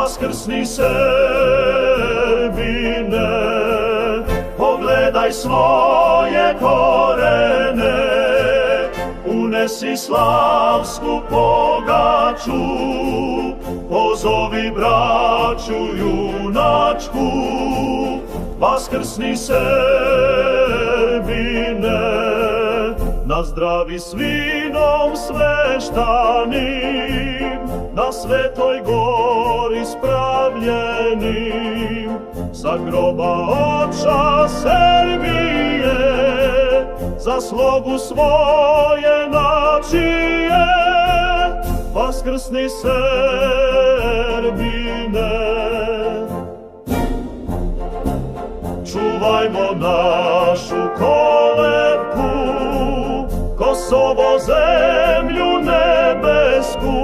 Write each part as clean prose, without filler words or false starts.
Vaskrsni Srbine, pogledaj svoje korene, unesi slavsku pogaču, pozovi braću junačku. Vaskrsni Srbine, nazdravi s vinom sveštanim, na Svetoj gori spravljenim, sa groba oča Srbije, za slogu svoje načije. Vaskrsni Srbine, čuvajmo našu kolevku, Kosovo, zemlju nebesku.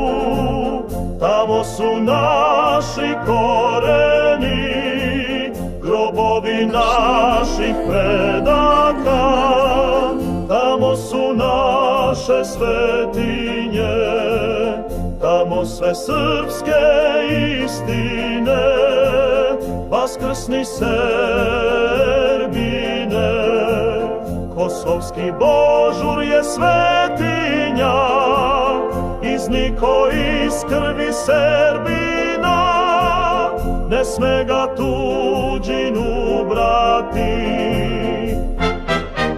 Tamo su naši koreni, grobovi naših predaka. Tamo su naše svetinje, tamo sve srpske istine. Vaskrsni Srbine, kosovski božur je svetinja, iznikao iz krvi Srbina, ne sme ga tuđin ubrati,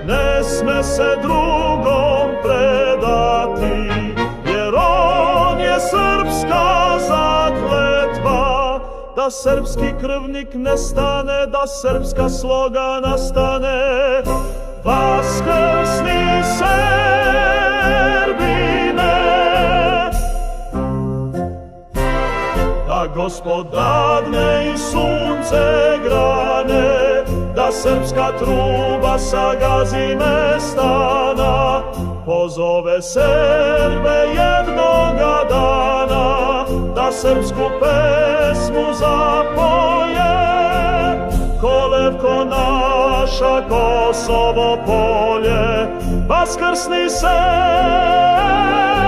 ne sme se drugom predati, jer on je srpska zakletva, da srpski krvnik nestane, da srpska sloga nastane. Vaskrsni Srbine, da Gospod dadne i sunce grane, da srpska truba sagazi mestana, pozove Srbe jednoga dana, da srpsku pesmu zapoje. Kolevko naša, Kosovo polje, vaskrsni Srbine.